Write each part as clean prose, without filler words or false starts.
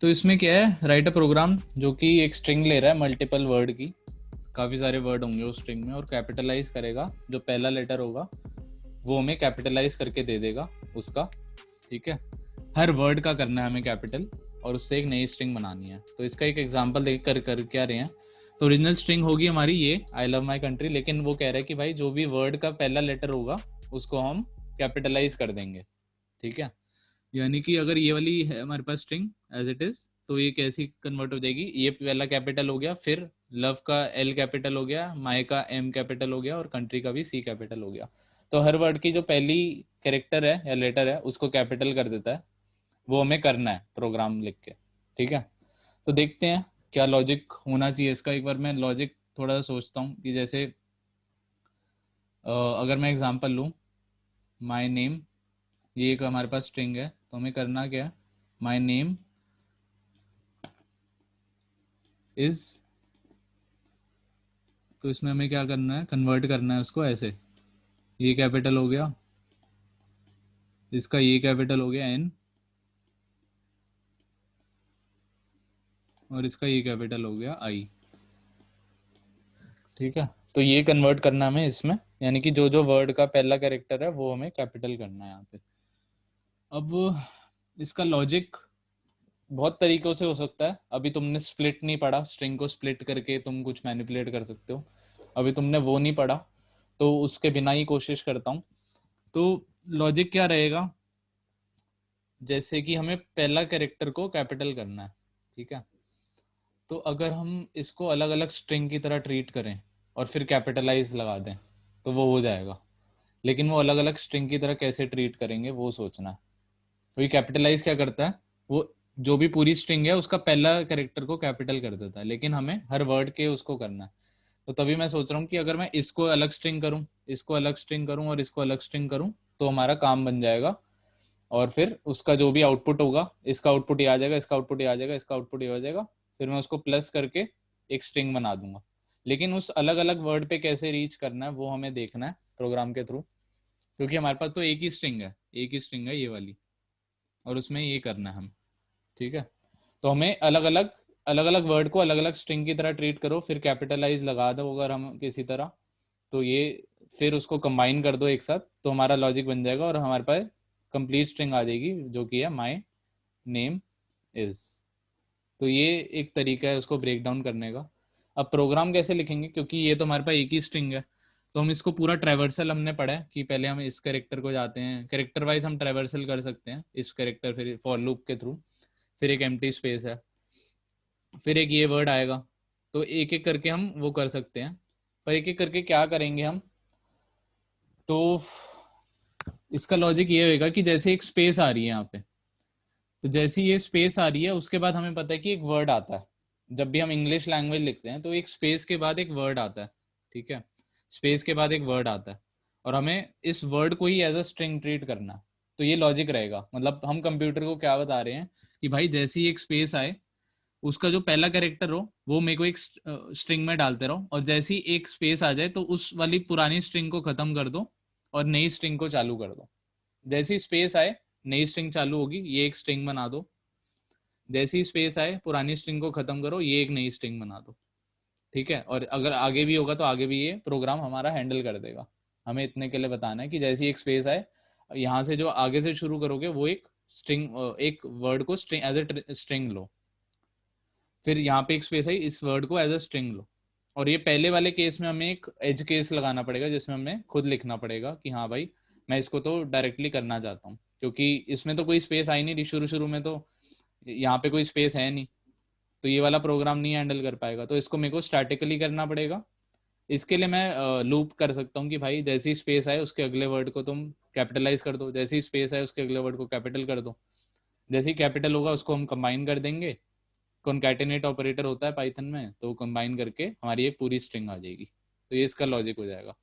तो इसमें क्या है, राइट अ प्रोग्राम जो कि एक स्ट्रिंग ले रहा है मल्टीपल वर्ड की, काफ़ी सारे वर्ड होंगे उस स्ट्रिंग में, और कैपिटलाइज करेगा जो पहला लेटर होगा वो हमें कैपिटलाइज करके दे देगा उसका। ठीक है, हर वर्ड का करना है हमें कैपिटल, और उससे एक नई स्ट्रिंग बनानी है। तो इसका एक एग्जांपल देख कर क्या रहे हैं। तो ओरिजिनल स्ट्रिंग होगी हमारी ये आई लव माई कंट्री, लेकिन वो कह रहा है कि भाई जो भी वर्ड का पहला लेटर होगा उसको हम कैपिटलाइज कर देंगे। ठीक है, यानी कि अगर ये वाली है हमारे पास स्ट्रिंग एज इट इज, तो ये कैसी कन्वर्ट हो जाएगी, ये पहला कैपिटल हो गया, फिर लव का एल कैपिटल हो गया, माई का एम कैपिटल हो गया, और कंट्री का भी सी कैपिटल हो गया। तो हर वर्ड की जो पहली कैरेक्टर है या लेटर है उसको कैपिटल कर देता है। वो हमें करना है प्रोग्राम लिख के। ठीक है, तो देखते हैं क्या लॉजिक होना चाहिए इसका। एक बार मैं लॉजिक थोड़ा सा सोचता हूँ कि जैसे अगर मैं एग्जांपल लूँ, माय नेम, ये एक हमारे पास स्ट्रिंग है, तो हमें करना क्या है, माय नेम इज, तो इसमें हमें क्या करना है, कन्वर्ट करना है उसको ऐसे, ये कैपिटल हो गया, इसका ये कैपिटल हो गया एन, और इसका ये कैपिटल हो गया आई। ठीक है, तो ये कन्वर्ट करना हमें इसमें, यानी कि जो जो वर्ड का पहला कैरेक्टर है वो हमें कैपिटल करना है यहाँ पे। अब इसका लॉजिक बहुत तरीकों से हो सकता है। अभी तुमने स्प्लिट नहीं पढ़ा, स्ट्रिंग को स्प्लिट करके तुम कुछ मैनिपुलेट कर सकते हो, अभी तुमने वो नहीं पढ़ा, तो उसके बिना ही कोशिश करता हूँ। तो लॉजिक क्या रहेगा, जैसे कि हमें पहला कैरेक्टर को कैपिटल करना है। ठीक है, तो अगर हम इसको अलग अलग स्ट्रिंग की तरह ट्रीट करें और फिर कैपिटलाइज लगा दें तो वो हो जाएगा, लेकिन वो अलग अलग स्ट्रिंग की तरह कैसे ट्रीट करेंगे वो सोचना है। तो ये कैपिटलाइज क्या करता है, वो जो भी पूरी स्ट्रिंग है उसका पहला कैरेक्टर को कैपिटल कर देता है, लेकिन हमें हर वर्ड के उसको करना है। तो तभी मैं सोच रहा हूँ कि अगर मैं इसको अलग स्ट्रिंग करूँ, इसको अलग स्ट्रिंग करूँ और इसको अलग स्ट्रिंग करूँ, तो हमारा काम बन जाएगा। और फिर उसका जो भी आउटपुट होगा, इसका आउटपुट ये आ जाएगा, इसका आउटपुट ये आ जाएगा, इसका आउटपुट ये आ जाएगा, फिर मैं उसको प्लस करके एक स्ट्रिंग बना दूंगा। लेकिन उस अलग अलग वर्ड पे कैसे रीच करना है वो हमें देखना है प्रोग्राम के थ्रू, क्योंकि हमारे पास तो एक ही स्ट्रिंग है, एक ही स्ट्रिंग है ये वाली, और उसमें ये करना है हम। ठीक है, तो हमें अलग अलग वर्ड को अलग अलग स्ट्रिंग की तरह ट्रीट करो, फिर कैपिटलाइज लगा दो अगर हम किसी तरह, तो ये फिर उसको कंबाइन कर दो एक साथ, तो हमारा लॉजिक बन जाएगा और हमारे पास कंप्लीट स्ट्रिंग आ जाएगी जो कि है माई नेम इज। तो ये एक तरीका है उसको ब्रेक डाउन करने का। अब प्रोग्राम कैसे लिखेंगे, क्योंकि ये तो हमारे पास एक ही स्ट्रिंग है, तो हम इसको पूरा ट्रैवर्सल हमने पढ़ा है कि पहले हम इस कैरेक्टर को जाते हैं, कैरेक्टर वाइज हम ट्रैवर्सल कर सकते हैं इस कैरेक्टर, फिर फॉर लूप के थ्रू, फिर एक एम्प्टी स्पेस है, फिर एक ये वर्ड आएगा। तो एक एक करके हम वो कर सकते हैं, पर एक एक करके क्या करेंगे हम, तो इसका लॉजिक ये होगा कि जैसे एक स्पेस आ रही है यहाँ पे, तो जैसी ये स्पेस आ रही है उसके बाद हमें पता है कि एक वर्ड आता है। जब भी हम इंग्लिश लैंग्वेज लिखते हैं तो एक स्पेस के बाद एक वर्ड आता है। ठीक है, स्पेस के बाद एक वर्ड आता है, और हमें इस वर्ड को ही एज अ स्ट्रिंग ट्रीट करना है। तो ये लॉजिक रहेगा, मतलब हम कंप्यूटर को क्या बता रहे हैं कि भाई जैसी ही एक स्पेस आए, उसका जो पहला कैरेक्टर हो वो मेरे को एक स्ट्रिंग में डालते रहो, और जैसी एक स्पेस आ जाए तो उस वाली पुरानी स्ट्रिंग को खत्म कर दो और नई स्ट्रिंग को चालू कर दो। जैसी स्पेस आए नई स्ट्रिंग चालू होगी, ये एक स्ट्रिंग बना दो। जैसी स्पेस आए पुरानी स्ट्रिंग को खत्म करो, ये एक नई स्ट्रिंग बना दो। ठीक है, और अगर आगे भी होगा तो आगे भी ये प्रोग्राम हमारा हैंडल कर देगा। हमें इतने के लिए बताना है कि जैसी एक स्पेस आए, यहाँ से जो आगे से शुरू करोगे वो एक स्ट्रिंग, एक वर्ड को स्ट्रिंग एज ए स्ट्रिंग लो, फिर यहाँ पे एक स्पेस है, इस वर्ड को एज अ स्ट्रिंग लो। और ये पहले वाले केस में हमें एक एज केस लगाना पड़ेगा जिसमें हमें खुद लिखना पड़ेगा कि हाँ भाई मैं इसको तो डायरेक्टली करना चाहता हूँ, क्योंकि इसमें तो कोई स्पेस आई नहीं रही शुरू शुरू में, तो यहाँ पे कोई स्पेस है नहीं, तो ये वाला प्रोग्राम नहीं हैंडल कर पाएगा, तो इसको मेरे को स्टैटिकली करना पड़ेगा। इसके लिए मैं लूप कर सकता हूँ कि भाई जैसी स्पेस आए उसके अगले वर्ड को तुम कैपिटलाइज कर दो, जैसी स्पेस आए उसके अगले वर्ड को कैपिटल कर दो, जैसे ही कैपिटल होगा उसको हम कंबाइन कर देंगे। कॉन्कैटिनेट ऑपरेटर होता है पाइथन में, तो कंबाइन करके हमारी एक पूरी स्ट्रिंग आ जाएगी। तो ये इसका लॉजिक हो जाएगा।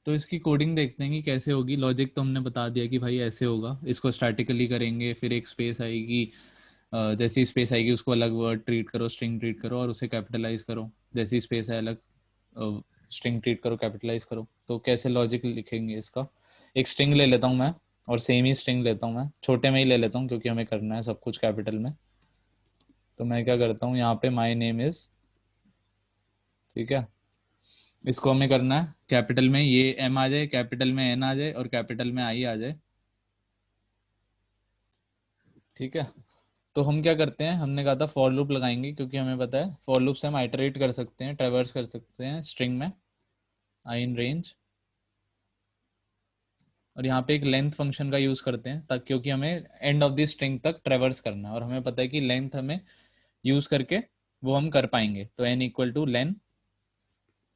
तो इसकी कोडिंग देखते हैं कि कैसे होगी। लॉजिक तो हमने बता दिया कि भाई ऐसे होगा, इसको स्टैटिकली करेंगे, फिर एक स्पेस आएगी, जैसी स्पेस आएगी उसको अलग वर्ड ट्रीट करो, स्ट्रिंग ट्रीट करो और उसे कैपिटलाइज करो, जैसी स्पेस है अलग स्ट्रिंग ट्रीट करो, कैपिटलाइज करो। तो कैसे लॉजिक लिखेंगे इसका, एक स्ट्रिंग ले लेता हूँ मैं, और सेम ही स्ट्रिंग लेता हूँ, मैं छोटे में ही ले लेता हूँ क्योंकि हमें करना है सब कुछ कैपिटल में। तो मैं क्या करता हूँ, यहाँ पे माई नेम इज, ठीक है, इसको हमें करना है कैपिटल में, ये एम आ जाए, कैपिटल में एन आ जाए और कैपिटल में आई आ जाए, ठीक है। तो हम क्या करते हैं, हमने कहा था फॉर लूप लगाएंगे क्योंकि हमें पता है फॉर लूप से हम आइटरेट कर सकते हैं, ट्रेवर्स कर सकते हैं स्ट्रिंग में, आई इन रेंज। और यहाँ पे एक लेंथ फंक्शन का यूज करते हैं तक, क्योंकि हमें एंड ऑफ द स्ट्रिंग तक ट्रेवर्स करना है और हमें पता है कि लेंथ हमें यूज करके वो हम कर पाएंगे। तो n equal to len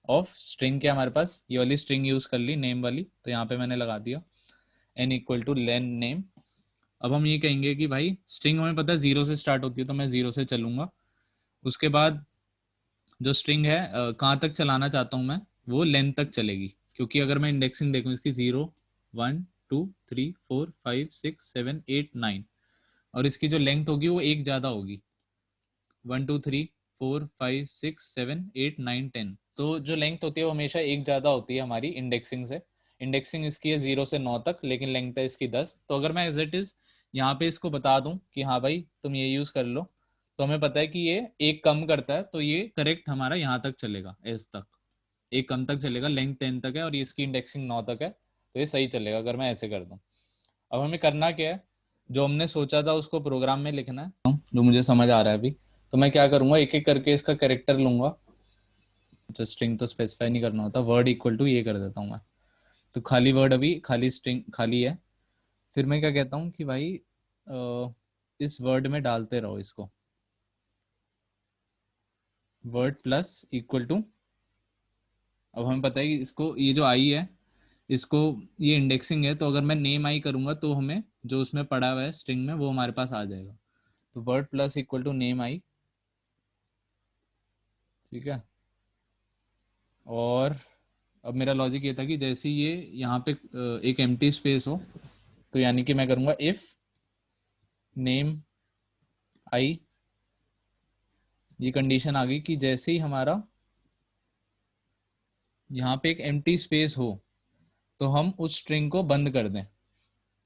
of string, क्या हमारे पास ये वाली स्ट्रिंग यूज कर ली नेम वाली, तो यहाँ पे मैंने लगा दिया n equal to len name. अब हम ये कहेंगे कि भाई स्ट्रिंग हमें पता है जीरो से स्टार्ट होती है, तो मैं जीरो से चलूंगा। उसके बाद जो स्ट्रिंग है कहाँ तक चलाना चाहता हूँ मैं, वो लेंथ तक चलेगी, क्योंकि अगर मैं इंडेक्सिंग देखूँ इसकी 0 1 2 3 4 5 6 7 8 9, और इसकी जो लेंथ होगी वो एक ज़्यादा होगी, 1 2 3 4 5 6 7 8 9 10। तो जो लेंथ होती है वो हमेशा एक ज़्यादा होती है हमारी इंडेक्सिंग से। इंडेक्सिंग इसकी है 0 से 9 तक, लेकिन लेंथ है इसकी 10। तो अगर मैं एज इट इज़ यहाँ पे इसको बता दूं कि हाँ भाई तुम ये यूज़ कर लो, तो हमें पता है कि ये एक कम करता है, तो ये करेक्ट हमारा यहाँ तक चलेगा, एस तक, एक कम तक चलेगा, लेंथ 10 तक है और इसकी इंडेक्सिंग 9 तक है, तो ये सही चलेगा अगर मैं ऐसे कर दूं। अब हमें करना क्या है, जो हमने सोचा था उसको प्रोग्राम में लिखना है, जो मुझे समझ आ रहा है अभी। तो मैं क्या करूंगा, एक एक करके इसका कैरेक्टर लूंगा, तो स्ट्रिंग तो स्पेसिफाई नहीं करना होता, वर्ड इक्वल टू ये कर देता हूँ मैं। तो खाली वर्ड, अभी खाली स्ट्रिंग खाली है। फिर मैं क्या कहता हूँ कि भाई इस वर्ड में डालते रहो इसको, वर्ड प्लस इक्वल टू। अब हमें पता है कि इसको, ये जो आई है इसको, ये इंडेक्सिंग है, तो अगर मैं नेम आई करूंगा तो हमें जो उसमें पड़ा हुआ है स्ट्रिंग में वो हमारे पास आ जाएगा। तो word plus equal to name i, ठीक है। और अब मेरा लॉजिक ये था कि जैसे ही ये यहाँ पे एक एम्प्टी स्पेस हो, तो यानी कि मैं करूँगा इफ नेम आई, ये कंडीशन आ गई कि जैसे ही हमारा यहाँ पे एक एम्प्टी स्पेस हो तो हम उस स्ट्रिंग को बंद कर दें,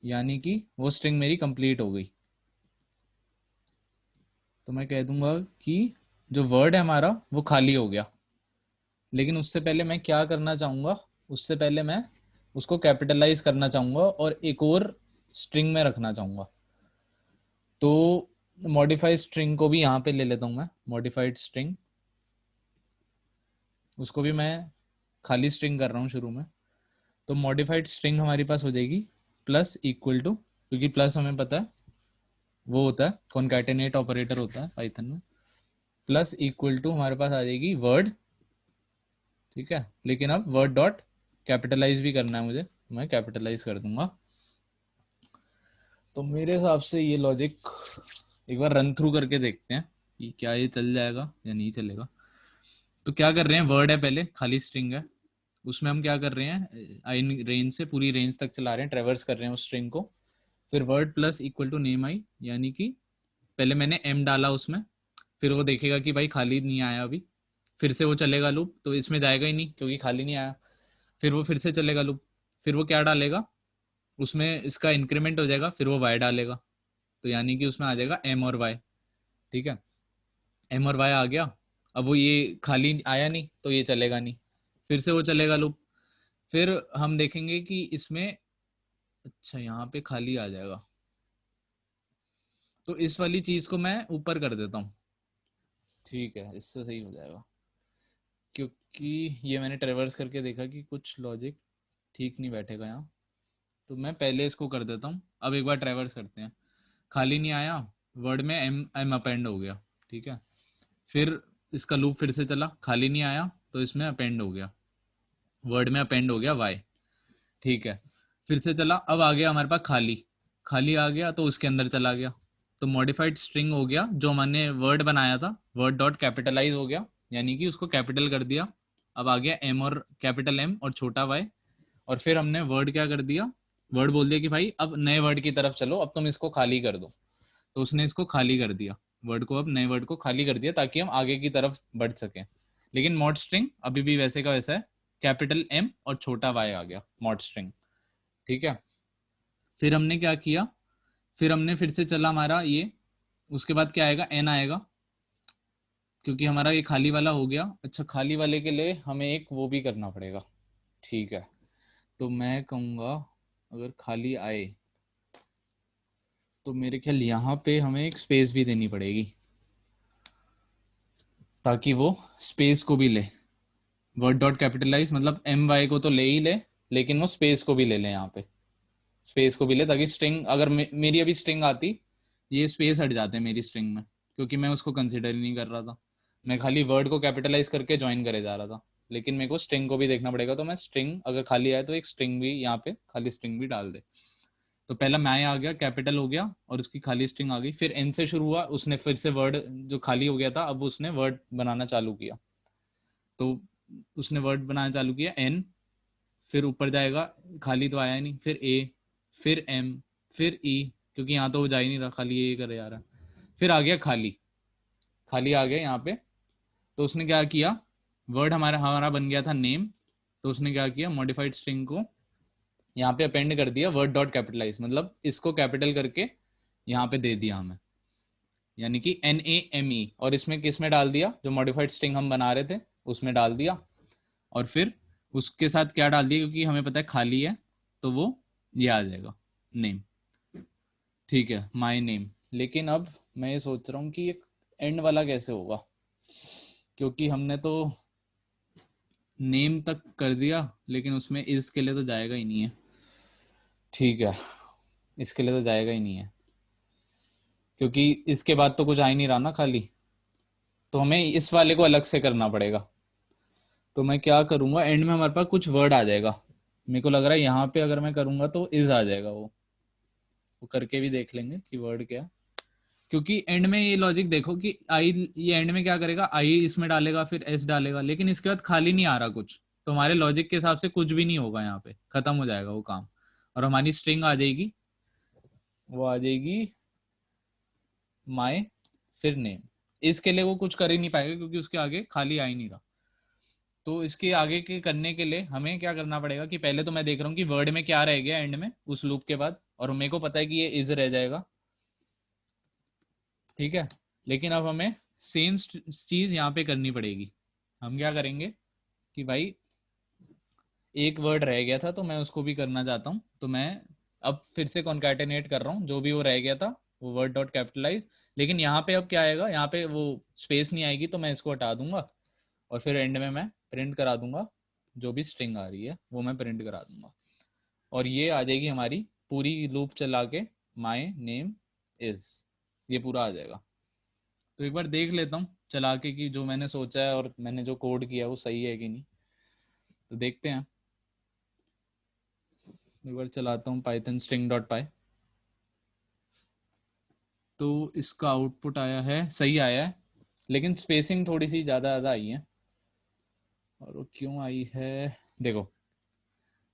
यानी कि वो स्ट्रिंग मेरी कंप्लीट हो गई। तो मैं कह दूंगा कि जो वर्ड है हमारा वो खाली हो गया, लेकिन उससे पहले मैं क्या करना चाहूँगा, उससे पहले मैं उसको कैपिटलाइज करना चाहूँगा और एक और स्ट्रिंग में रखना चाहूँगा। तो मॉडिफाइड स्ट्रिंग को भी यहाँ पे ले लेता हूँ मैं, मॉडिफाइड स्ट्रिंग, उसको भी मैं खाली स्ट्रिंग कर रहा हूँ शुरू में। तो मॉडिफाइड स्ट्रिंग हमारे पास हो जाएगी प्लस इक्वल टू, क्योंकि प्लस हमें पता है वो होता है कॉन्कैटिनेट ऑपरेटर होता है पाइथन में, प्लस इक्वल टू हमारे पास आ जाएगी वर्ड, ठीक है। लेकिन अब वर्ड डॉट कैपिटलाइज भी करना है मुझे, मैं कैपिटलाइज कर दूंगा। तो मेरे हिसाब से ये लॉजिक एक बार रन थ्रू करके देखते हैं कि क्या ये चल जाएगा या नहीं चलेगा। तो क्या कर रहे हैं, वर्ड है पहले, खाली स्ट्रिंग है, उसमें हम क्या कर रहे हैं, आई रेंज से पूरी रेंज तक चला रहे हैं, ट्रेवर्स कर रहे हैं उस स्ट्रिंग को। फिर word plus equal to name i, यानी कि पहले मैंने एम डाला उसमें, फिर वो देखेगा कि भाई खाली नहीं आया अभी, फिर से वो चलेगा लूप, तो इसमें जाएगा ही नहीं क्योंकि खाली नहीं आया। फिर वो फिर से चलेगा लूप, फिर वो क्या डालेगा, उसमें इसका इंक्रीमेंट हो जाएगा, फिर वो वाई डालेगा, तो यानी कि उसमें आ जाएगा एम और वाई, ठीक है। एम और वाई आ गया, अब वो ये खाली आया नहीं तो ये चलेगा नहीं, फिर से वो चलेगा लूप। फिर हम देखेंगे कि इसमें, अच्छा यहाँ पे खाली आ जाएगा, तो इस वाली चीज को मैं ऊपर कर देता हूँ, ठीक है, इससे सही हो जाएगा। क्योंकि ये मैंने ट्रेवर्स करके देखा कि कुछ लॉजिक ठीक नहीं बैठेगा यहाँ, तो मैं पहले इसको कर देता हूँ। अब एक बार ट्रेवर्स करते हैं, खाली नहीं आया, वर्ड में एम एम अपेंड हो गया, ठीक है। फिर इसका लूप फिर से चला, खाली नहीं आया तो इसमें अपेंड हो गया, वर्ड में अपेंड हो गया वाई, ठीक है। फिर से चला, अब आ गया हमारे पास खाली, खाली आ गया तो उसके अंदर चला गया, तो मॉडिफाइड स्ट्रिंग हो गया, जो मैंने वर्ड बनाया था वर्ड डॉट कैपिटलाइज हो गया, यानी कि उसको कैपिटल कर दिया। अब आ गया एम और कैपिटल एम और छोटा वाई, और फिर हमने वर्ड क्या कर दिया, वर्ड बोल दिया कि भाई अब नए वर्ड की तरफ चलो, अब तुम इसको खाली कर दो, तो उसने इसको खाली कर दिया, वर्ड को, अब नए वर्ड को खाली कर दिया ताकि हम आगे की तरफ बढ़ सकें। लेकिन मॉड स्ट्रिंग अभी भी वैसे का वैसा है, कैपिटल एम और छोटा वाई आ गया मॉड स्ट्रिंग, ठीक है। फिर हमने क्या किया, फिर हमने फिर से चला हमारा ये, उसके बाद क्या आएगा, एन आएगा, क्योंकि हमारा ये खाली वाला हो गया। अच्छा, खाली वाले के लिए हमें एक वो भी करना पड़ेगा, ठीक है। तो मैं कहूँगा अगर खाली आए तो मेरे ख्याल यहाँ पे हमें एक स्पेस भी देनी पड़ेगी, ताकि वो स्पेस को भी ले। वर्ड डॉट कैपिटलाइज मतलब एम वाई को तो ले ही ले, लेकिन वो स्पेस को भी ले ले, यहाँ पे स्पेस को भी ले, ताकि स्ट्रिंग अगर मेरी अभी स्ट्रिंग आती, ये स्पेस हट जाते हैं मेरी स्ट्रिंग में, क्योंकि मैं उसको कंसिडर ही नहीं कर रहा था, मैं खाली वर्ड को कैपिटलाइज करके ज्वाइन करे जा रहा था। लेकिन मेरे को स्ट्रिंग को भी देखना पड़ेगा, तो मैं स्ट्रिंग अगर खाली आए तो एक स्ट्रिंग भी यहाँ पे खाली स्ट्रिंग भी डाल दे। तो पहला मैं आ गया, कैपिटल हो गया, और उसकी खाली स्ट्रिंग आ गई। फिर एन से शुरू हुआ, उसने फिर से वर्ड जो खाली हो गया था, अब उसने वर्ड बनाना चालू किया। तो उसने वर्ड बनाना चालू किया एन, फिर ऊपर जाएगा, खाली तो आया नहीं, फिर ए, फिर एम, फिर ई, क्योंकि यहाँ तो वो जा ही नहीं रहा, खाली ये करे जा रहा है। फिर आ गया खाली, खाली आ गया यहाँ पे। तो उसने क्या किया, वर्ड हमारा हमारा बन गया था नेम, तो उसने क्या किया, मॉडिफाइड स्ट्रिंग को यहाँ पे अपेंड कर दिया वर्ड डॉट कैपिटलाइज, मतलब इसको कैपिटल करके यहाँ पे दे दिया हमें, यानी कि NAME, और इसमें किस में डाल दिया, जो मॉडिफाइड स्ट्रिंग हम बना रहे थे उसमें डाल दिया। और फिर उसके साथ क्या डाल दिया, क्योंकि हमें पता है खाली है, तो वो ये आ जाएगा नेम, ठीक है, माय नेम। लेकिन अब मैं ये सोच रहा हूँ कि एक एंड वाला कैसे होगा, क्योंकि हमने तो नेम तक कर दिया, लेकिन उसमें इस के लिए तो जाएगा ही नहीं है, ठीक है, इसके लिए तो जाएगा ही नहीं है, क्योंकि इसके बाद तो कुछ आ ही नहीं रहा ना खाली, तो हमें इस वाले को अलग से करना पड़ेगा। तो मैं क्या करूंगा, एंड में हमारे पास कुछ वर्ड आ जाएगा, मेरे को लग रहा है यहाँ पे अगर मैं करूंगा तो इज आ जाएगा, वो करके भी देख लेंगे कि वर्ड क्या है। क्योंकि एंड में ये लॉजिक देखो कि आई, ये एंड में क्या करेगा, आई इसमें डालेगा, फिर एस डालेगा, लेकिन इसके बाद खाली नहीं आ रहा कुछ, तो हमारे लॉजिक के हिसाब से कुछ भी नहीं होगा, यहाँ पे खत्म हो जाएगा वो काम, और हमारी स्ट्रिंग आ जाएगी, वो आ जाएगी माय, फिर नेम। इसके लिए वो कुछ कर ही नहीं पाएगा, क्योंकि उसके आगे खाली आ ही नहीं रहा। तो इसके आगे के करने के लिए हमें क्या करना पड़ेगा, कि पहले तो मैं देख रहा हूँ कि वर्ड में क्या रह गया एंड में उस लूप के बाद, और मेरे को पता है कि ये इज रह जाएगा, ठीक है। लेकिन अब हमें सेम चीज यहाँ पे करनी पड़ेगी। हम क्या करेंगे कि भाई एक वर्ड रह गया था, तो मैं उसको भी करना चाहता हूँ, तो मैं अब फिर से कॉन्कैटिनेट कर रहा हूँ जो भी वो रह गया था, वो वर्ड डॉट कैपिटलाइज। लेकिन यहाँ पे अब क्या आएगा, यहाँ पे वो स्पेस नहीं आएगी, तो मैं इसको हटा दूंगा, और फिर एंड में मैं प्रिंट करा दूंगा, जो भी स्ट्रिंग आ रही है वो मैं प्रिंट करा दूंगा, और ये आ जाएगी हमारी पूरी लूप चला के माय नेम इज, ये पूरा आ जाएगा। तो एक बार देख लेता हूँ चला के कि जो मैंने सोचा है और मैंने जो कोड किया है वो सही है कि नहीं, तो देखते हैं। एक बार चलाता हूँ पाइथन स्ट्रिंग डॉट पाई, तो इसका आउटपुट आया है, सही आया है, लेकिन स्पेसिंग थोड़ी सी ज़्यादा आई है। और वो क्यों आई है, देखो,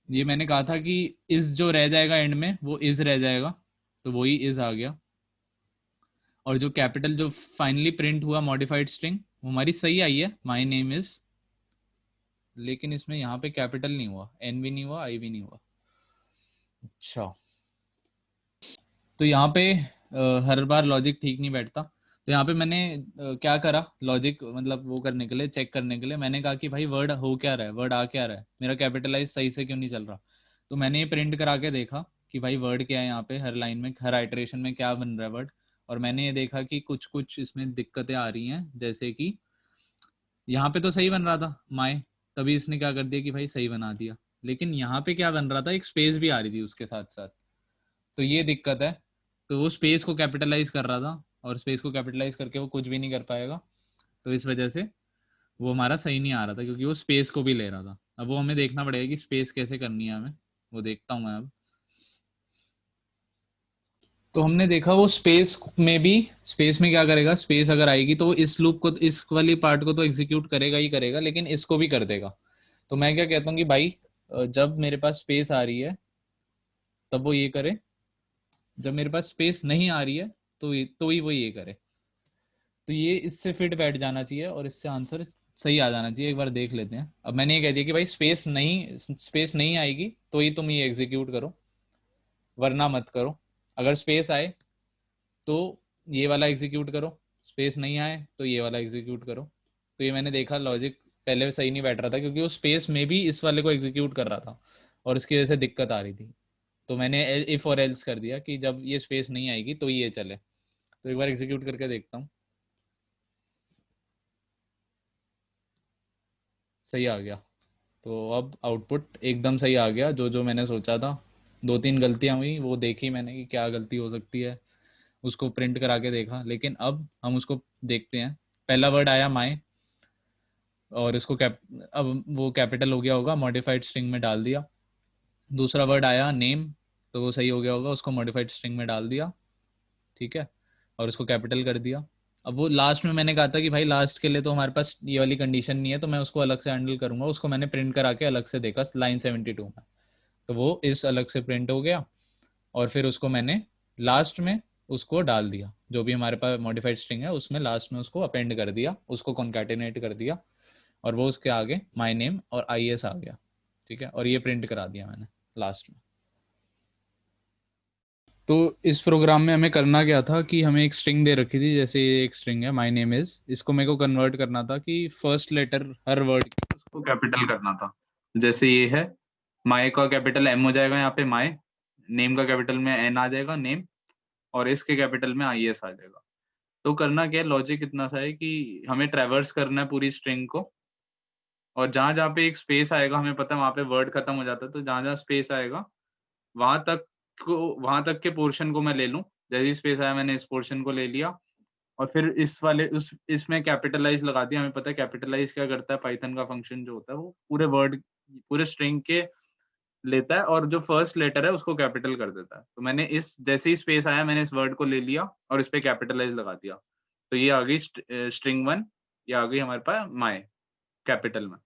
ये मैंने कहा था कि इस जो रह जाएगा एंड में वो इज रह जाएगा, तो वही इज आ गया। और जो कैपिटल जो फाइनली प्रिंट हुआ मॉडिफाइड स्ट्रिंग, वो हमारी सही आई है, माय नेम इज, लेकिन इसमें यहाँ पे कैपिटल नहीं हुआ, एन भी नहीं हुआ, आई भी नहीं हुआ। अच्छा, तो यहाँ पे हर बार लॉजिक ठीक नहीं बैठता, तो यहाँ पे मैंने क्या करा, लॉजिक मतलब वो करने के लिए, चेक करने के लिए, मैंने कहा कि भाई वर्ड हो क्या रहा है, वर्ड आ क्या रहा है, मेरा कैपिटलाइज सही से क्यों नहीं चल रहा। तो मैंने ये प्रिंट करा के देखा कि भाई वर्ड क्या है, यहाँ पे हर लाइन में हर आइटरेशन में क्या बन रहा है वर्ड। और मैंने ये देखा कि कुछ कुछ इसमें दिक्कतें आ रही हैं, जैसे कि यहाँ पे तो सही बन रहा था माय, तभी इसने क्या कर दिया कि भाई सही बना दिया, लेकिन यहाँ पे क्या बन रहा था, एक स्पेस भी आ रही थी उसके साथ साथ, तो ये दिक्कत है। तो वो स्पेस को कैपिटलाइज कर रहा था, और स्पेस को कैपिटलाइज करके वो कुछ भी नहीं कर पाएगा, तो इस वजह से वो हमारा सही नहीं आ रहा था, क्योंकि वो स्पेस को भी ले रहा था। अब वो हमें देखना पड़ेगा कि स्पेस कैसे करनी है हमें, वो देखता हूँ मैं अब। तो हमने देखा वो स्पेस में भी, स्पेस में क्या करेगा, स्पेस अगर आएगी तो इस लूप को, इस वाली पार्ट को तो एग्जीक्यूट करेगा ही करेगा, लेकिन इसको भी कर देगा। तो मैं क्या कहता हूँ कि भाई जब मेरे पास स्पेस आ रही है तब वो ये करे, जब मेरे पास स्पेस नहीं आ रही है तो ही वो ये करे। तो ये इससे फिट बैठ जाना चाहिए, और इससे आंसर सही आ जाना चाहिए। एक बार देख लेते हैं। अब मैंने ये कह दिया कि भाई स्पेस नहीं आएगी तो ही तुम ये एग्जीक्यूट करो, वरना मत करो। अगर स्पेस आए तो ये वाला एग्जीक्यूट करो, स्पेस नहीं आए तो ये वाला एग्जीक्यूट करो। तो ये मैंने देखा लॉजिक पहले सही नहीं बैठ रहा था, क्योंकि वो स्पेस में भी इस वाले को एग्जीक्यूट कर रहा था और इसकी वजह से दिक्कत आ रही थी। तो मैंने इफ और एल्स कर दिया कि जब ये स्पेस नहीं आएगी तो ये चले। तो एक बार एग्जीक्यूट करके देखता हूँ, सही आ गया। तो अब आउटपुट एकदम सही आ गया, जो जो मैंने सोचा था। दो तीन गलतियां हुई, वो देखी मैंने कि क्या गलती हो सकती है, उसको प्रिंट करा के देखा। लेकिन अब हम उसको देखते हैं। पहला वर्ड आया माई, और इसको अब वो कैपिटल हो गया होगा, मॉडिफाइड स्ट्रिंग में डाल दिया। दूसरा वर्ड आया नेम, तो वो सही हो गया होगा, उसको मॉडिफाइड स्ट्रिंग में डाल दिया, ठीक है, और उसको कैपिटल कर दिया। अब वो लास्ट में मैंने कहा था कि भाई लास्ट के लिए तो हमारे पास ये वाली कंडीशन नहीं है, तो मैं उसको अलग से हैंडल करूंगा। उसको मैंने प्रिंट करा के अलग से देखा लाइन 72 में, तो वो इस अलग से प्रिंट हो गया। और फिर उसको मैंने लास्ट में उसको डाल दिया, जो भी हमारे पास मॉडिफाइड स्ट्रिंग है उसमें लास्ट में उसको अपेंड कर दिया, उसको कॉन्कैटिनेट कर दिया, और वो उसके आगे माई नेम और आई एस आ गया, ठीक है, और ये प्रिंट करा दिया मैंने लास्ट में। तो इस प्रोग्राम में हमें करना क्या था कि हमें एक स्ट्रिंग दे रखी थी, जैसे ये एक स्ट्रिंग है माई नेम इज, इसको मेरे को कन्वर्ट करना था कि फर्स्ट लेटर हर वर्ड की उसको कैपिटल करना था। जैसे ये है, माई का कैपिटल एम हो जाएगा यहाँ पे माई, नेम का कैपिटल में एन आ जाएगा नेम, और इसके कैपिटल में आई एस आ जाएगा। तो करना क्या है, लॉजिक इतना सा है कि हमें ट्रैवर्स करना है पूरी स्ट्रिंग को, और जहां जहां पे एक स्पेस आएगा हमें पता है वहां पे वर्ड खत्म हो जाता है, तो जहां जहां स्पेस आएगा वहां तक वहां तक के पोर्शन को मैं ले लूं। जैसे ही स्पेस आया मैंने इस पोर्शन को ले लिया, और फिर इस वाले उस इसमें कैपिटलाइज लगा दिया। हमें पता है कैपिटलाइज क्या करता है, पाइथन का फंक्शन जो होता है वो पूरे वर्ड पूरे स्ट्रिंग के लेता है और जो फर्स्ट लेटर है उसको कैपिटल कर देता है। तो मैंने इस जैसे ही स्पेस आया मैंने इस वर्ड को ले लिया और इस पे कैपिटलाइज लगा दिया, तो ये आ गई स्ट्रिंग 1, ये आ गई हमारे पास माय कैपिटल में।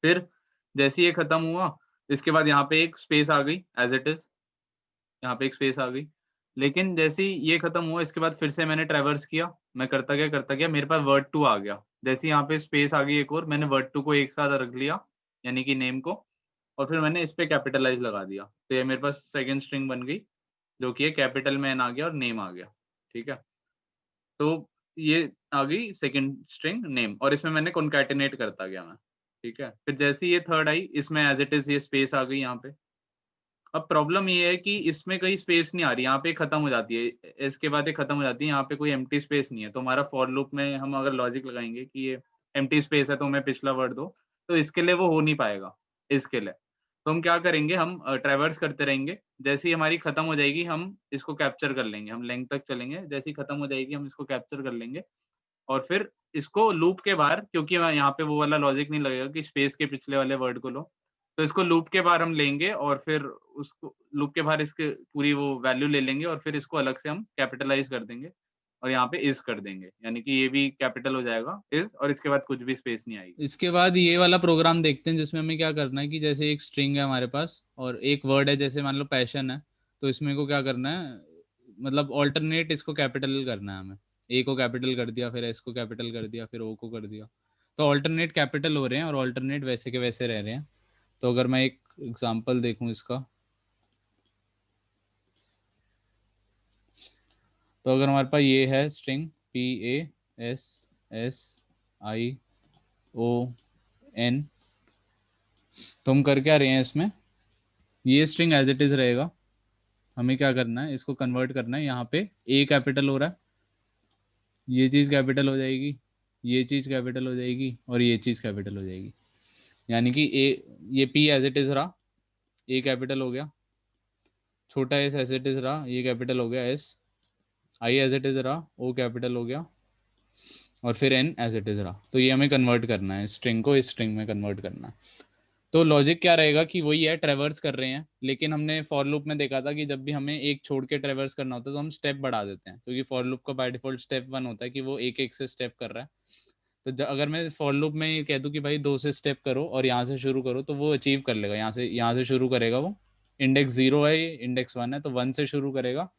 फिर जैसे ही ये खत्म हुआ, इसके बाद यहाँ पे एक स्पेस आ गई एज इट इज, यहाँ पे एक स्पेस आ गई। लेकिन जैसे ही ये खत्म हुआ इसके बाद फिर से मैंने ट्रैवर्स किया, मैं करता गया, मेरे पास वर्ड 2 आ गया। जैसे ही यहाँ पे स्पेस आ गई एक और, मैंने वर्ड 2 को एक साथ रख लिया, यानी कि नेम को, और फिर मैंने इस पे कैपिटलाइज लगा दिया। तो ये मेरे पास सेकंड स्ट्रिंग बन गई, जो कि है कैपिटल में एन आ गया और नेम आ गया, ठीक है। तो ये आ गई सेकंड स्ट्रिंग नेम, और इसमें मैंने कॉन्कैटिनेट करता गया मैं, ठीक है। फिर जैसे ही ये थर्ड आई, इसमें एज इट इज ये स्पेस आ गई यहाँ पे। अब प्रॉब्लम ये है कि इसमें कहीं स्पेस नहीं आ रही, यहाँ पे खत्म हो जाती है, इसके बाद ये खत्म हो जाती है, यहाँ पे कोई एम्प्टी स्पेस नहीं है। तो हमारा फॉर लूप में हम अगर लॉजिक लगाएंगे कि ये एम्प्टी स्पेस है तो हमें पिछला वर्ड दो, तो इसके लिए वो हो नहीं पाएगा इसके लिए। तो हम क्या करेंगे, हम ट्रैवर्स करते रहेंगे, जैसे ही हमारी खत्म हो जाएगी हम इसको कैप्चर कर लेंगे, हम लेंथ तक चलेंगे, जैसे ही खत्म हो जाएगी हम इसको कैप्चर कर लेंगे। और फिर इसको लूप के बाहर, क्योंकि यहाँ पे वो वाला लॉजिक नहीं लगेगा कि स्पेस के पिछले वाले वर्ड को लो, तो इसको लूप के बाहर हम लेंगे और फिर उसको लूप के बाहर इसके पूरी वो वैल्यू ले लेंगे और फिर इसको अलग से हम कैपिटलाइज कर देंगे और यहाँ पे इज कर देंगे, यानी कि ये भी कैपिटल हो जाएगा इज, और इसके बाद कुछ भी स्पेस नहीं आएगी। इसके बाद ये वाला प्रोग्राम देखते हैं जिसमें हमें क्या करना है कि जैसे एक स्ट्रिंग है हमारे पास और एक वर्ड है, जैसे मान लो पैशन है, तो इसमें को क्या करना है, मतलब ऑल्टरनेट इसको कैपिटल करना है हमें। ए को कैपिटल कर दिया, फिर एस को कैपिटल कर दिया, फिर ओ को कर दिया, तो ऑल्टरनेट कैपिटल हो रहे हैं और ऑल्टरनेट वैसे के वैसे रह रहे हैं। तो अगर मैं एक एग्जांपल देखूं इसका, तो अगर हमारे पास ये है स्ट्रिंग PASSION, तो हम कर क्या रहे हैं इसमें, ये स्ट्रिंग एज इट इज रहेगा। हमें क्या करना है, इसको कन्वर्ट करना है, यहाँ पे ए कैपिटल हो रहा है, ये चीज़ कैपिटल हो जाएगी, ये चीज़ कैपिटल हो जाएगी और ये चीज़ कैपिटल हो जाएगी। यानी कि ए, ये पी एज इट इज रहा, ए कैपिटल हो गया, छोटा एस एज इट इज रहा, ये कैपिटल हो गया S, I as it is रहा, ओ कैपिटल हो गया, और फिर एन एज इट इज रहा। तो ये हमें कन्वर्ट करना है, स्ट्रिंग को इस स्ट्रिंग में कन्वर्ट करना है। तो लॉजिक क्या रहेगा कि वही है, ट्रेवर्स कर रहे हैं, लेकिन हमने फॉर लूप में देखा था कि जब भी हमें एक छोड़ के ट्रेवर्स करना होता है तो हम स्टेप बढ़ा देते हैं, क्योंकि फॉर लूप का बाय डिफॉल्ट स्टेप 1 होता है कि वो एक एक से स्टेप कर रहा है। तो अगर मैं फॉर लूप में ये कह दूं कि भाई 2 से स्टेप करो और यहाँ से शुरू करो, तो वो अचीव कर लेगा, यहाँ से शुरू करेगा वो। इंडेक्स 0 है, ये इंडेक्स 1 है, तो 1 से शुरू करेगा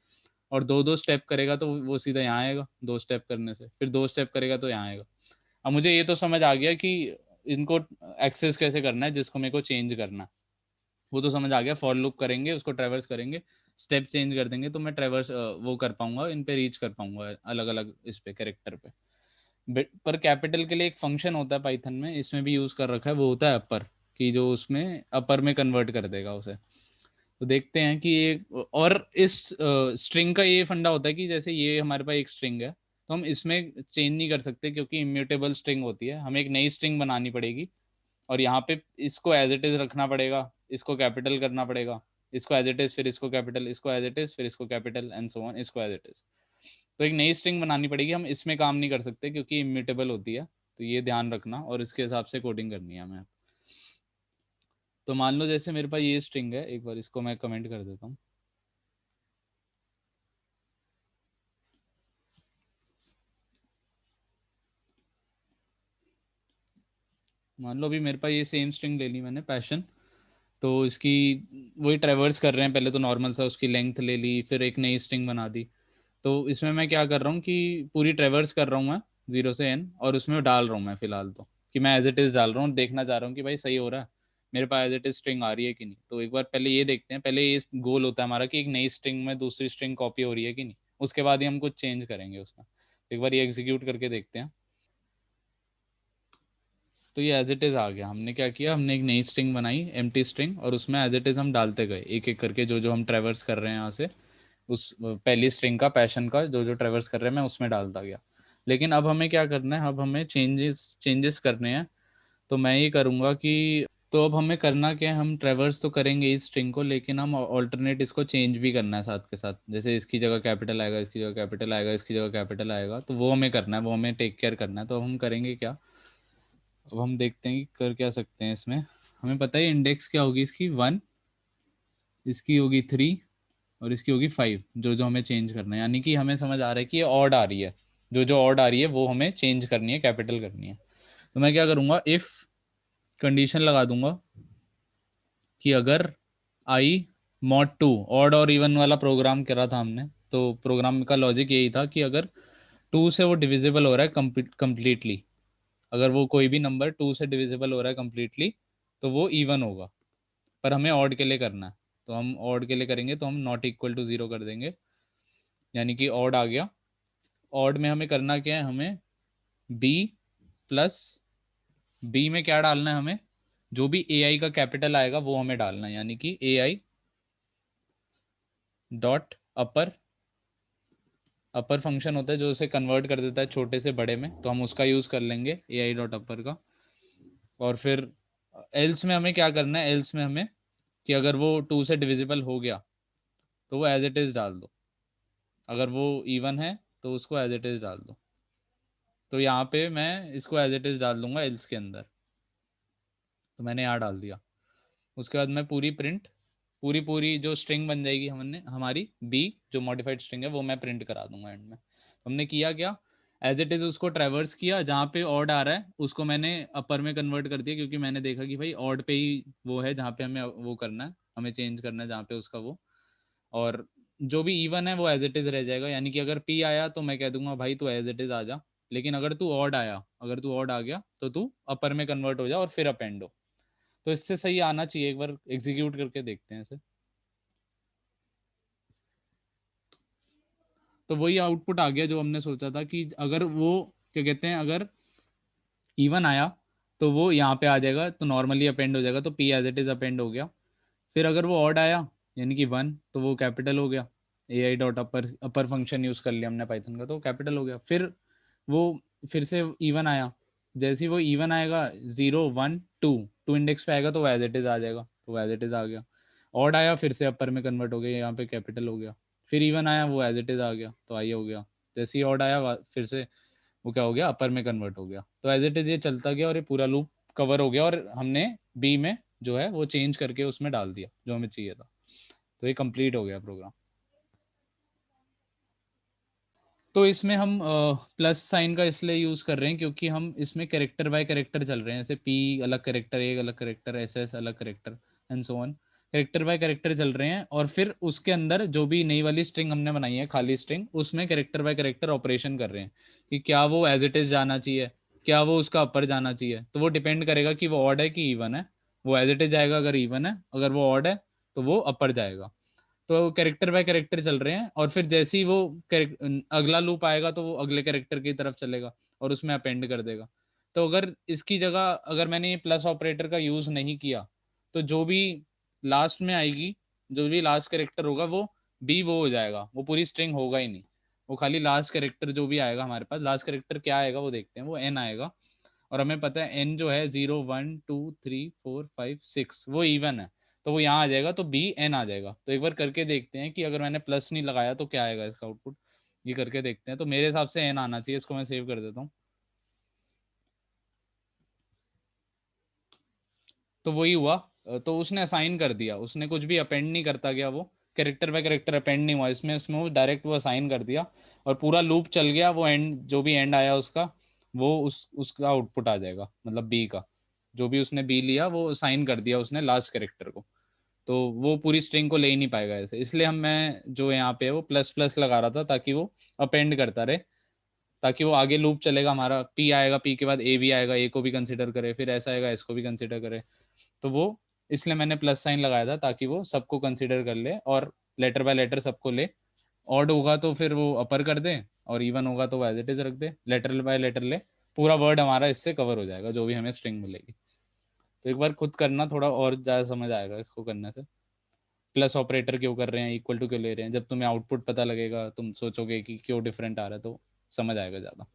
और दो दो स्टेप करेगा तो वो सीधा यहाँ आएगा, 2 स्टेप करने से, फिर 2 स्टेप करेगा तो यहाँ आएगा। अब मुझे ये तो समझ आ गया कि इनको एक्सेस कैसे करना है, जिसको मेरे को चेंज करना है वो तो समझ आ गया। फॉर लूप करेंगे, उसको ट्रैवर्स करेंगे, स्टेप चेंज कर देंगे तो मैं ट्रेवर्स वो कर पाऊंगा, इन पे रीच कर पाऊंगा अलग अलग इस पे कैरेक्टर पे। पर कैपिटल के लिए एक फंक्शन होता है पाइथन में, इसमें भी यूज कर रखा है, वो होता है अपर, कि जो उसमें अपर में कन्वर्ट कर देगा उसे। तो देखते हैं कि ये, और इस स्ट्रिंग का ये फंडा होता है कि जैसे ये हमारे पास एक स्ट्रिंग है, तो हम इसमें चेंज नहीं कर सकते क्योंकि इम्यूटेबल स्ट्रिंग होती है, हमें एक नई स्ट्रिंग बनानी पड़ेगी। और यहाँ पे इसको एज इट इज रखना पड़ेगा, इसको कैपिटल करना पड़ेगा, इसको एज इट इज, फिर इसको कैपिटल, इसको एज इट इज, फिर इसको कैपिटल, एंड सो ऑन, इसको एज इट इज। तो एक नई स्ट्रिंग बनानी पड़ेगी, हम इसमें काम नहीं कर सकते क्योंकि इम्यूटेबल होती है। तो ये ध्यान रखना और इसके हिसाब से कोडिंग करनी है हमें। तो मान लो जैसे मेरे पास ये स्ट्रिंग है, एक बार इसको मैं कमेंट कर देता हूँ। मान लो अभी मेरे पास ये सेम स्ट्रिंग ले ली मैंने, पैशन। तो इसकी वही ट्रेवर्स कर रहे हैं, पहले तो नॉर्मल सा उसकी लेंथ ले ली, फिर एक नई स्ट्रिंग बना दी। तो इसमें मैं क्या कर रहा हूँ कि पूरी ट्रेवर्स कर रहा हूँ मैं 0 से n, और उसमें डाल रहा हूँ मैं फिलहाल तो, कि मैं एज इट इज डाल रहा हूँ, देखना चाह रहा हूँ कि भाई सही हो रहा है, मेरे पास एज इट इज स्ट्रिंग आ रही है कि नहीं। तो एक बार पहले ये देखते हैं, पहले ये गोल होता है हमारा कि एक नई स्ट्रिंग में दूसरी स्ट्रिंग कॉपी हो रही है कि नहीं, उसके बाद ही हम कुछ चेंज करेंगे उसमें। एक बार ये एग्जीक्यूट करके देखते हैं। तो ये एज इट इज़ आ गया। हमने क्या किया, हमने एक नई स्ट्रिंग बनाई, एम्प्टी स्ट्रिंग, और उसमें एज इट इज़ हम डालते गए एक एक करके, जो जो हम ट्रेवर्स कर रहे हैं यहाँ से, उस पहली स्ट्रिंग का, पैशन का जो जो ट्रेवर्स कर रहे हैं मैं उसमें डालता गया। लेकिन अब हमें क्या करना है, अब हमें चेंजेस चेंजेस करने हैं। तो मैं ये करूँगा कि, तो अब हमें करना क्या है, हम ट्रेवर्स तो करेंगे इस स्ट्रिंग को, लेकिन हम ऑल्टरनेट इसको चेंज भी करना है साथ के साथ। जैसे इसकी जगह कैपिटल आएगा, इसकी जगह कैपिटल आएगा, इसकी जगह कैपिटल आएगा, तो वो हमें करना है, वो हमें टेक केयर करना है। तो हम करेंगे क्या, अब हम देखते हैं कि कर क्या सकते हैं इसमें। हमें पता है इंडेक्स क्या होगी इसकी, 1, इसकी होगी 3, और इसकी होगी 5, जो जो हमें चेंज करना है। यानी कि हमें समझ आ रहा है कि ये ऑड आ रही है, जो जो ऑड आ रही है वो हमें चेंज करनी है, कैपिटल करनी है। तो मैं क्या करूँगा, इफ़ कंडीशन लगा दूंगा कि अगर आई मॉड 2, ऑड और इवन वाला प्रोग्राम करा था हमने, तो प्रोग्राम का लॉजिक यही था कि अगर 2 से वो डिविजिबल हो रहा है कंप्लीटली, अगर वो कोई भी नंबर 2 से डिविजिबल हो रहा है कंप्लीटली, तो वो इवन होगा। पर हमें ऑड के लिए करना है, तो हम ऑड के लिए करेंगे, तो हम नॉट इक्वल टू 0 कर देंगे, यानी कि ऑड आ गया। ऑड में हमें करना क्या है, हमें बी प्लस, बी में क्या डालना है हमें, जो भी ए आई का कैपिटल आएगा वो हमें डालना है, यानी कि ए i dot upper, upper function होता है जो उसे कन्वर्ट कर देता है छोटे से बड़े में, तो हम उसका यूज़ कर लेंगे ए आई डॉट अपर का। और फिर एल्स में हमें क्या करना है, एल्स में हमें कि अगर वो 2 से डिविजिबल हो गया तो वो एज इट इज़ डाल दो, अगर वो इवन है तो उसको एज इट इज़ डाल दो। तो यहाँ पे मैं इसको एज इट इज़ डाल दूंगा एल्स के अंदर, तो मैंने यहाँ डाल दिया। उसके बाद मैं पूरी प्रिंट, पूरी पूरी जो स्ट्रिंग बन जाएगी हमने हमारी बी, जो मॉडिफाइड स्ट्रिंग है, वो मैं प्रिंट करा दूंगा एंड में। हमने किया क्या, एज इट इज़ उसको ट्रैवर्स किया, जहाँ पे ऑड आ रहा है उसको मैंने अपर में कन्वर्ट कर दिया, क्योंकि मैंने देखा कि भाई ऑड पे ही वो है जहाँ पे हमें वो करना है, हमें चेंज करना है जहाँ पे उसका वो। और जो भी इवन है वो एज इट इज़ रह जाएगा, यानी कि अगर पी आया तो मैं कह दूंगा भाई तू एज इट इज़ आ जा, लेकिन अगर तू ऑड आया, अगर तू ऑड आ गया तो तू अपर में कन्वर्ट हो जा और फिर अपेंड हो। तो इससे सही आना चाहिए, एक बार एग्जीक्यूट करके देखते हैं इसे। तो वही आउटपुट आ गया जो हमने सोचा था, कि अगर वो क्या कहते हैं, अगर इवन आया तो वो यहाँ पे आ जाएगा, तो नॉर्मली अपेंड हो जाएगा, तो P as it is append हो गया। फिर अगर वो ऑड आया यानी कि 1, तो वो कैपिटल हो गया, a i dot upper, upper function use कर लिया हमने पाइथन का, तो कैपिटल हो गया। फिर वो फिर से इवन आया, जैसे ही वो इवन आएगा 0 1 2, 2 इंडेक्स पे आएगा तो वो एज इट इज़ आ जाएगा, तो वो एज इट इज़ आ गया। ऑड आया फिर से अपर में कन्वर्ट हो गया, यहाँ पे कैपिटल हो गया। फिर इवन आया वो एज इट इज़ आ गया, तो आई हो गया। जैसे ही ऑड आया फिर से वो क्या हो गया, अपर में कन्वर्ट हो गया। तो एज इट इज़ ये चलता गया और ये पूरा लूप कवर हो गया, और हमने बी में जो है वो चेंज करके उसमें डाल दिया जो हमें चाहिए था। तो ये कंप्लीट हो गया प्रोग्राम। तो इसमें हम प्लस साइन का इसलिए यूज़ कर रहे हैं क्योंकि हम इसमें कैरेक्टर बाय कैरेक्टर चल रहे हैं, जैसे पी अलग कैरेक्टर, एक अलग कैरेक्टर, एस एस अलग character, and so on, character bye character चल रहे हैं। और फिर उसके अंदर जो भी नई वाली स्ट्रिंग हमने बनाई है, खाली स्ट्रिंग, उसमें कैरेक्टर बाय कैरेक्टर ऑपरेशन कर रहे हैं कि क्या वो एज इट इज़ जाना चाहिए, क्या वो उसका अपर जाना चाहिए। तो वो डिपेंड करेगा कि वो ऑड है कि इवन है। वो एज इट इज़ जाएगा अगर इवन है, अगर वो ऑड है तो वो अपर जाएगा। तो कैरेक्टर बाय कैरेक्टर चल रहे हैं, और फिर जैसे ही वो अगला लूप आएगा तो वो अगले कैरेक्टर की तरफ चलेगा और उसमें अपेंड कर देगा। तो अगर इसकी जगह अगर मैंने ये प्लस ऑपरेटर का यूज नहीं किया, तो जो भी लास्ट में आएगी, जो भी लास्ट कैरेक्टर होगा वो बी वो हो जाएगा, वो पूरी स्ट्रिंग होगा ही नहीं। वो खाली लास्ट कैरेक्टर जो भी आएगा हमारे पास, लास्ट कैरेक्टर क्या आएगा वो देखते हैं, वो एन आएगा। और हमें पता है एन जो है 0 1 2 3 4 5 6 वो इवन है, तो वो यहाँ आ जाएगा, तो बी एन आ जाएगा। तो एक बार करके देखते हैं कि अगर मैंने प्लस नहीं लगाया तो क्या आएगा इसका आउटपुट, ये करके देखते हैं। तो मेरे हिसाब से एन आना चाहिए, इसको मैं सेव कर देता हूँ। तो वही हुआ। तो उसने असाइन कर दिया, उसने कुछ भी अपेंड नहीं करता गया, वो कैरेक्टर बाय कैरेक्टर अपेंड नहीं हुआ इसमें, उसमें वो डायरेक्ट वो असाइन कर दिया और पूरा लूप चल गया। वो एंड जो भी एंड आया उसका, वो उसका आउटपुट आ जाएगा, मतलब बी का। जो भी उसने बी लिया वो असाइन कर दिया उसने लास्ट कैरेक्टर को, तो वो पूरी स्ट्रिंग को ले ही नहीं पाएगा ऐसे। इसलिए हम मैं जो यहाँ पे है वो प्लस प्लस लगा रहा था, ताकि वो अपेंड करता रहे, ताकि वो आगे लूप चलेगा हमारा। पी आएगा, पी के बाद ए भी आएगा, ए को भी कंसिडर करे, फिर ऐसा आएगा, इसको भी कंसिडर करे। तो वो इसलिए मैंने प्लस साइन लगाया था, ताकि वो सबको कंसीडर कर ले और लेटर बाय लेटर सबको ले। ऑड होगा तो फिर वो अपर कर दे, और इवन होगा तो वो एज इट इज रख दे, लेटर बाय लेटर ले। पूरा वर्ड हमारा इससे कवर हो जाएगा, जो भी हमें स्ट्रिंग मिलेगी। तो एक बार खुद करना, थोड़ा और ज़्यादा समझ आएगा इसको करने से। प्लस ऑपरेटर क्यों कर रहे हैं, इक्वल टू क्यों ले रहे हैं, जब तुम्हें आउटपुट पता लगेगा तुम सोचोगे कि क्यों डिफरेंट आ रहा है, तो समझ आएगा ज़्यादा।